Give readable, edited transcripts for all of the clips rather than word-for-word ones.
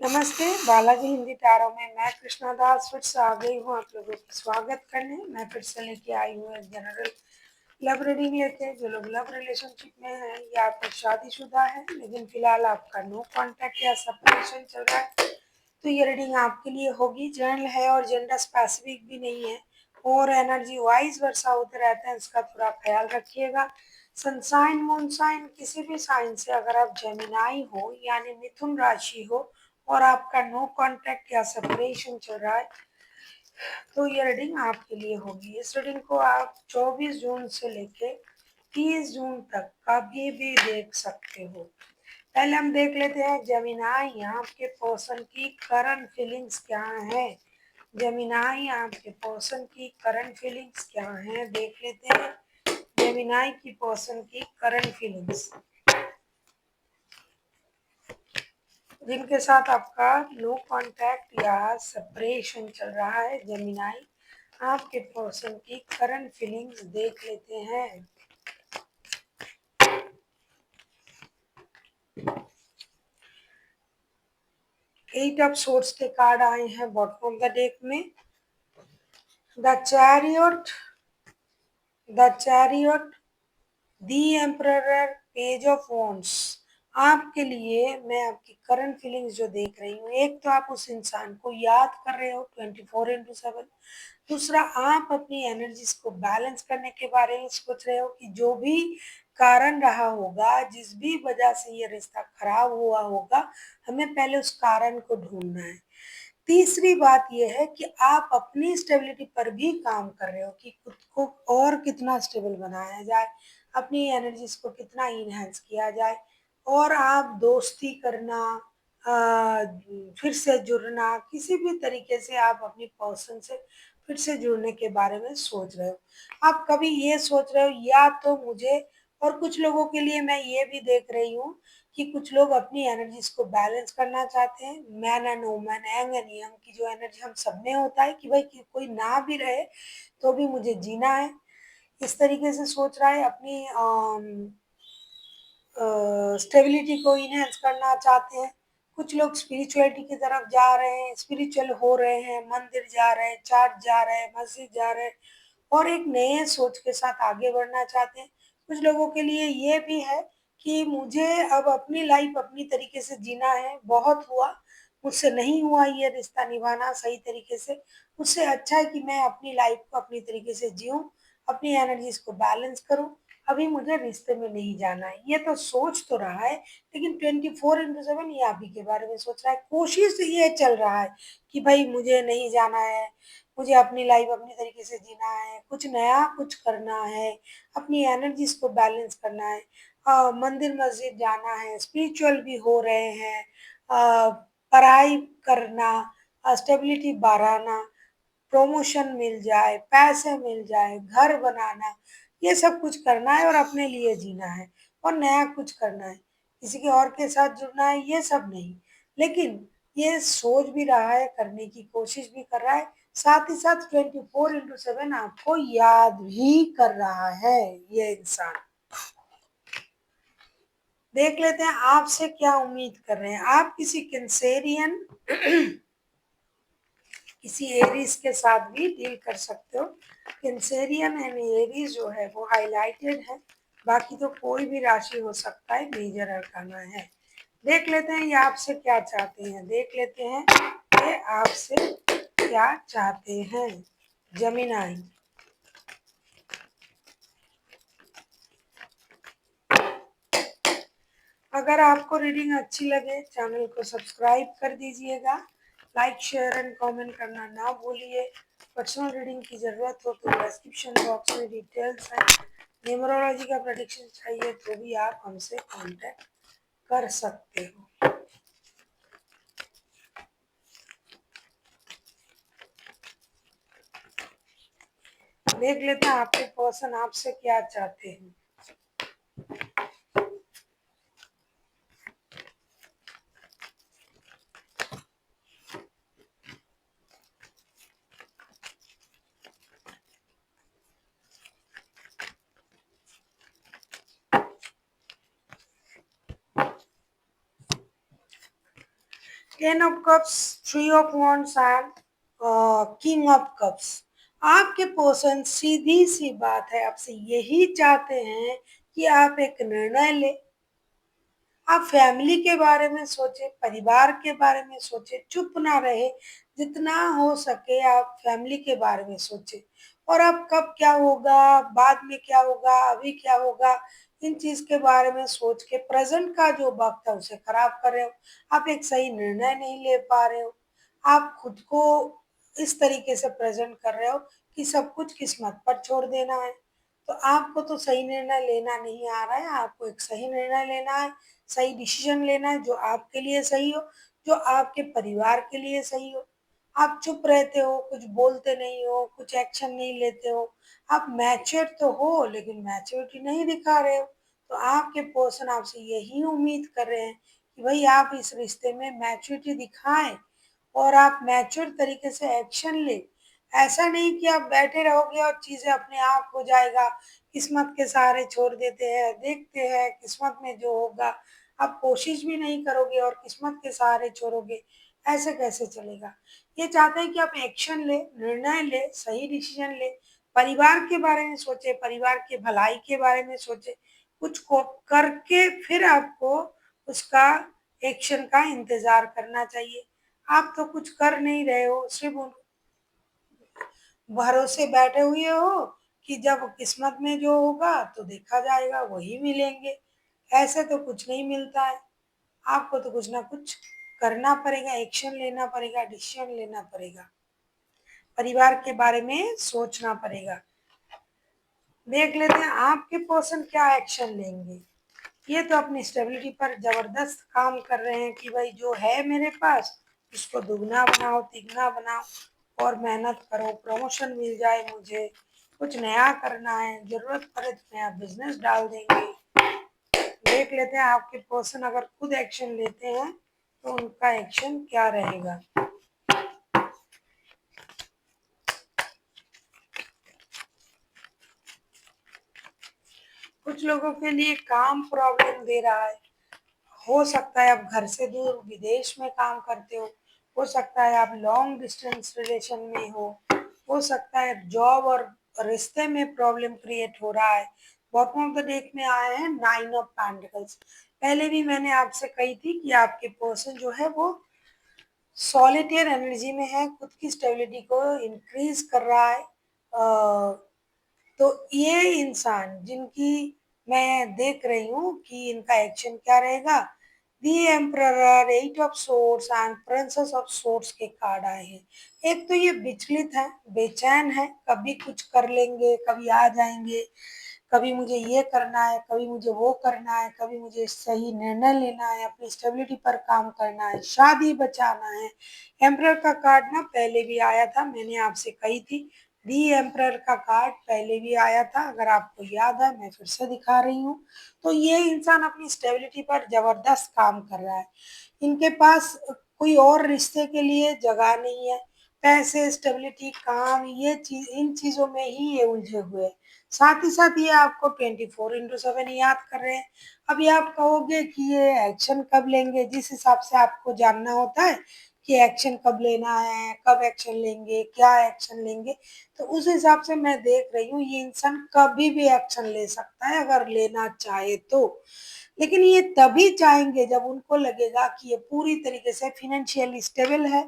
नमस्ते, बालाजी हिंदी टैरो में मैं कृष्णा दास फिर से आ गई हूँ आप लोगों का स्वागत करने। मैं फिर से लेके आई हूँ एक जनरल लव रीडिंग लेके। जो लोग लव रिलेशनशिप में हैं या फिर शादीशुदा है लेकिन फिलहाल आपका नो कांटेक्ट या सेपरेशन चल रहा है, तो ये रीडिंग आपके लिए होगी। जनरल है और जेंडर स्पेसिफिक भी नहीं है और एनर्जी वाइज वर्षा होते रहते हैं, इसका थोड़ा ख्याल रखिएगा। सनसाइन मूनसाइन किसी भी साइन से अगर आप जेमिनाई हो यानी मिथुन राशि हो और आपका नो कांटेक्ट या सेपरेशन चल रहा है, तो ये रीडिंग आपके लिए होगी। इस रीडिंग को आप 24 जून से लेके 30 जून तक कभी भी देख सकते हो। पहले हम देख लेते हैं जेमिनाई आपके पर्सन की करंट फीलिंग्स क्या है। जेमिनाई आपके पर्सन की करंट फीलिंग्स क्या है, देख लेते हैं जेमिनाई की पर्सन की करंट फीलिंग्स जिनके साथ आपका नो कांटेक्ट या सेपरेशन चल रहा है। जेमिनाई आपके पर्सन की करंट फीलिंग्स देख लेते हैं। एट ऑफ सोर्ड्स के कार्ड आए हैं बॉटम ऑफ द डेक में। The chariot, the chariot, the emperor, page of wands. आपके लिए मैं आपकी करंट फीलिंग्स जो देख रही हूँ, एक तो आप उस इंसान को याद कर रहे हो 24/7। दूसरा, आप अपनी एनर्जीज को बैलेंस करने के बारे में सोच रहे हो कि जो भी कारण रहा होगा, जिस भी वजह से ये रिश्ता खराब हुआ होगा, हमें पहले उस कारण को ढूंढना है। तीसरी बात यह है कि आप अपनी स्टेबिलिटी पर भी काम कर रहे हो कि खुद को और कितना स्टेबल बनाया जाए, अपनी एनर्जीज को कितना इनहेंस किया जाए, और आप दोस्ती करना, फिर से जुड़ना, किसी भी तरीके से आप अपनी पर्सन से फिर से जुड़ने के बारे में सोच रहे हो। आप कभी ये सोच रहे हो या तो मुझे, और कुछ लोगों के लिए मैं ये भी देख रही हूँ कि कुछ लोग अपनी एनर्जीज को बैलेंस करना चाहते हैं। Man and woman, young and young की जो एनर्जी हम सब में होता है कि भाई कि कोई ना भी रहे तो भी मुझे जीना है, इस तरीके से सोच रहा है। अपनी स्टेबिलिटी को इनहेंस करना चाहते हैं। कुछ लोग स्पिरिचुअलिटी की तरफ जा रहे हैं, स्पिरिचुअल हो रहे हैं, मंदिर जा रहे हैं, चर्च जा रहे हैं, मस्जिद जा रहे हैं और एक नए सोच के साथ आगे बढ़ना चाहते हैं। कुछ लोगों के लिए ये भी है कि मुझे अब अपनी लाइफ अपनी तरीके से जीना है, बहुत हुआ, मुझसे नहीं हुआ ये रिश्ता निभाना सही तरीके से, उससे अच्छा है कि मैं अपनी लाइफ को अपनी तरीके से जीऊँ, अपनी एनर्जीज को बैलेंस करूँ, अभी मुझे रिश्ते में नहीं जाना है। ये तो सोच तो रहा है लेकिन 24/7 ये आप ही के बारे में सोच रहा है। कोशिश ये चल रहा है कि भाई मुझे नहीं जाना है, मुझे अपनी लाइफ अपनी तरीके से जीना है, कुछ नया कुछ करना है, अपनी एनर्जीज को बैलेंस करना है, मंदिर मस्जिद जाना है, स्पिरिचुअल भी हो रहे हैं, पढ़ाई करना, स्टेबिलिटी बढ़ाना, प्रमोशन मिल जाए, पैसे मिल जाए, घर बनाना, ये सब कुछ करना है और अपने लिए जीना है और नया कुछ करना है। किसी के और के साथ जुड़ना है ये सब नहीं, लेकिन ये सोच भी रहा है, करने की कोशिश भी कर रहा है, साथ ही साथ 24/7 आपको याद भी कर रहा है ये इंसान। देख लेते हैं आपसे क्या उम्मीद कर रहे हैं। आप किसी कैंसेरियन किसी एरीज के साथ भी डील कर सकते हो। कैंसेरियन एंड एरीज जो है वो हाईलाइटेड है, बाकी तो कोई भी राशि हो सकता है, मेजर अरकाना है। देख लेते हैं ये आपसे क्या चाहते हैं, देख लेते हैं ये आपसे क्या चाहते हैं। जेमिनाई, अगर आपको रीडिंग अच्छी लगे चैनल को सब्सक्राइब कर दीजिएगा, लाइक शेयर एंड कमेंट करना ना भूलिए। पर्सनल रीडिंग की ज़रूरत हो तो डिस्क्रिप्शन बॉक्स में डिटेल्स है। न्यूमरोलॉजी का प्रेडिक्शन चाहिए तो भी आप हमसे कांटेक्ट कर सकते हो। देख लेते हैं आपके पर्सन आपसे क्या चाहते हैं। Ten of cups, three of wands and king of cups. आपके पर्सन सीधी सी बात है आपसे यही चाहते हैं कि आप एक निर्णय ले। आप फैमिली के बारे में सोचे, परिवार के बारे में सोचे, चुप ना रहे। जितना हो सके आप फैमिली के बारे में सोचे। और अब कब क्या होगा, बाद में क्या होगा, अभी क्या होगा, इन चीज के बारे में सोच के प्रेजेंट का जो वक्त है उसे खराब कर रहे हो। आप एक सही निर्णय नहीं ले पा रहे हो। आप खुद को इस तरीके से प्रेजेंट कर रहे हो कि सब कुछ किस्मत पर छोड़ देना है। तो आपको तो सही निर्णय लेना नहीं आ रहा है। आपको एक सही निर्णय लेना है, सही डिसीजन लेना है जो आपके लिए सही हो, जो आपके परिवार के लिए सही हो। आप चुप रहते हो, कुछ बोलते नहीं हो, कुछ एक्शन नहीं लेते हो। आप मैच्योर तो हो लेकिन मैच्योरिटी नहीं दिखा रहे हो। तो आपके पर्सन आपसे यही उम्मीद कर रहे हैं कि भाई आप इस रिश्ते में मैच्योरिटी दिखाएं और आप मैच्योर तरीके से एक्शन ले। ऐसा नहीं कि आप बैठे रहोगे और चीजें अपने आप हो जाएगा, किस्मत के सहारे छोड़ देते हैं, देखते हैं किस्मत में जो होगा। आप कोशिश भी नहीं करोगे और किस्मत के सहारे छोड़ोगे, ऐसे कैसे चलेगा। ये चाहते हैं कि आप एक्शन ले, निर्णय ले, सही डिसीजन ले। परिवार के बारे में सोचे, परिवार के भलाई के बारे में सोचे। कुछ को करके फिर आपको उसका एक्शन का इंतजार करना चाहिए। आप तो कुछ कर नहीं रहे हो, सिर्फ उन भरोसे बैठे हुए हो कि जब किस्मत में जो होगा तो देखा जाएगा, वही मिलेंगे। ऐसे तो कुछ नहीं मिलता है। आपको तो कुछ ना कुछ करना पड़ेगा, एक्शन लेना पड़ेगा, डिसीजन लेना पड़ेगा, परिवार के बारे में सोचना पड़ेगा। देख लेते हैं आपके पर्सन क्या एक्शन लेंगे। ये तो अपनी स्टेबिलिटी पर जबरदस्त काम कर रहे हैं कि भाई जो है मेरे पास उसको दुगना बनाओ, तिगना बनाओ और मेहनत करो, प्रमोशन मिल जाए, मुझे कुछ नया करना है, जरूरत पड़े तो नया बिजनेस डाल देंगे। देख लेते हैं आपके पर्सन अगर खुद एक्शन लेते हैं तो उनका एक्शन क्या रहेगा। कुछ लोगों के लिए काम प्रॉब्लम दे रहा है। हो सकता है आप घर से दूर विदेश में काम करते हो सकता है आप लॉन्ग डिस्टेंस रिलेशन में हो सकता है जॉब और रिश्ते में प्रॉब्लम क्रिएट हो रहा है। बॉटम ऑफ द डेक में आए हैं नाइन ऑफ पेंटिकल्स। पहले भी मैंने आपसे कही थी कि आपके पर्सन जो है वो सॉलिटेयर एनर्जी में है, खुद की स्टेबिलिटी को इंक्रीज कर रहा है। तो ये इंसान जिनकी मैं देख रही हूँ कि इनका एक्शन क्या रहेगा। The emperor, eight of swords and princess of swords के कार्ड आए हैं। एक तो ये विचलित है, बेचैन है, कभी कुछ कर लेंगे, कभी आ जाएंगे, कभी मुझे ये करना है, कभी मुझे वो करना है, कभी मुझे सही निर्णय लेना है, अपनी स्टेबिलिटी पर काम करना है, शादी बचाना है। एम्परर का कार्ड ना पहले भी आया था, मैंने आपसे कही थी। दी एम्परर का कार्ड पहले भी आया था, अगर आपको याद है मैं फिर से दिखा रही हूँ। तो ये इंसान अपनी स्टेबिलिटी पर जबरदस्त काम कर रहा है। इनके पास कोई और रिश्ते के लिए जगह नहीं है। पैसे, स्टेबिलिटी, काम, ये चीज, इन चीजों में ही ये उलझे हुए हैं। साथ ही साथ ये आपको 24/7 याद कर रहे हैं। अभी आप कहोगे कि ये एक्शन कब लेंगे, जिस हिसाब से आपको जानना होता है कि एक्शन कब लेना है, कब एक्शन लेंगे, क्या एक्शन लेंगे, तो उस हिसाब से मैं देख रही हूँ ये इंसान कभी भी एक्शन ले सकता है अगर लेना चाहे तो। लेकिन ये तभी चाहेंगे जब उनको लगेगा कि ये पूरी तरीके से फिनेंशियली स्टेबल है,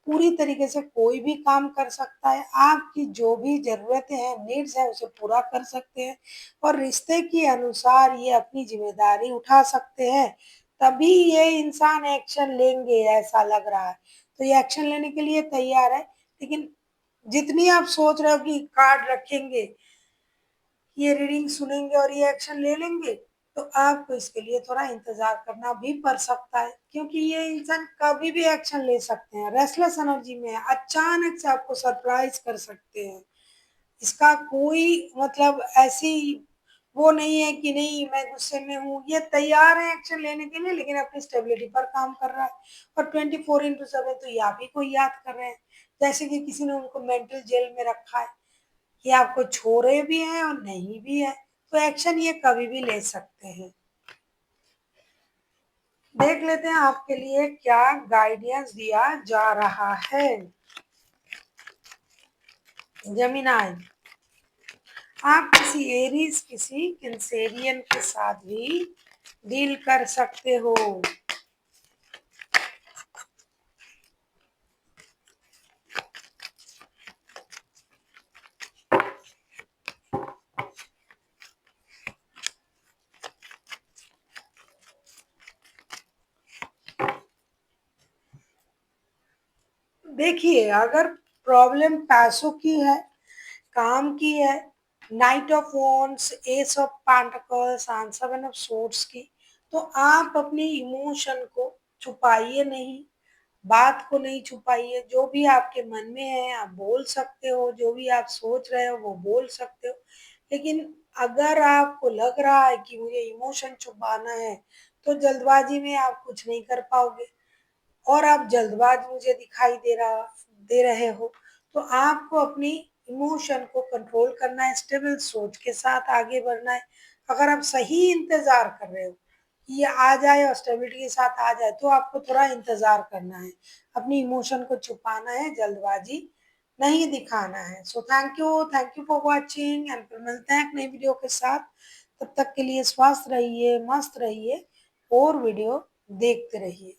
पूरी तरीके से कोई भी काम कर सकता है, आपकी जो भी ज़रूरतें हैं, नीड्स है उसे पूरा कर सकते हैं और रिश्ते के अनुसार ये अपनी जिम्मेदारी उठा सकते हैं। तभी ये इंसान एक्शन लेंगे ऐसा लग रहा है। तो ये एक्शन लेने के लिए तैयार है। लेकिन जितनी आप सोच रहे हो कि कार्ड रखेंगे, ये रीडिंग सुनेंगे और ये एक्शन ले लेंगे, तो आपको इसके लिए थोड़ा इंतजार करना भी पड़ सकता है क्योंकि ये इंसान कभी भी एक्शन ले सकते हैं, रेस्टलेस एनर्जी में है, अचानक से आपको सरप्राइज कर सकते हैं। इसका कोई मतलब ऐसी वो नहीं है कि नहीं मैं गुस्से में हूँ, ये तैयार है एक्शन लेने के लिए लेकिन अपनी स्टेबिलिटी पर काम कर रहा है। और 24/7 तो ये आप ही को याद कर रहे हैं, जैसे कि किसी ने उनको मेंटल जेल में रखा है। ये आपको छोड़े भी हैं और नहीं भी है, तो एक्शन ये कभी भी ले सकते हैं। देख लेते हैं आपके लिए क्या गाइडेंस दिया जा रहा है। जेमिनाई, आप किसी एरीज किसी कैंसेरियन के साथ भी डील कर सकते हो। देखिए, अगर प्रॉब्लम पैसों की है, काम की है, night of wands, S of pentacles and seven of swords की, तो आप अपनी इमोशन को छुपाइए नहीं, बात को नहीं छुपाइए। जो भी आपके मन में है आप बोल सकते हो, जो भी आप सोच रहे हो वो बोल सकते हो। लेकिन अगर आपको लग रहा है कि मुझे इमोशन छुपाना है, तो जल्दबाजी में आप कुछ नहीं कर पाओगे और आप जल्दबाज मुझे दिखाई दे रहे हो। तो आपको अपनी इमोशन को कंट्रोल करना है, स्टेबल सोच के साथ आगे बढ़ना है। अगर आप सही इंतजार कर रहे हो कि ये आ जाए और स्टेबिलिटी के साथ आ जाए, तो आपको थोड़ा इंतजार करना है, अपनी इमोशन को छुपाना है, जल्दबाजी नहीं दिखाना है। So thank you for watching and फिर मिलते हैं एक नई वीडियो के साथ। तब तक के लिए स्वस्थ रहिए, मस्त रहिए और वीडियो देखते रहिए।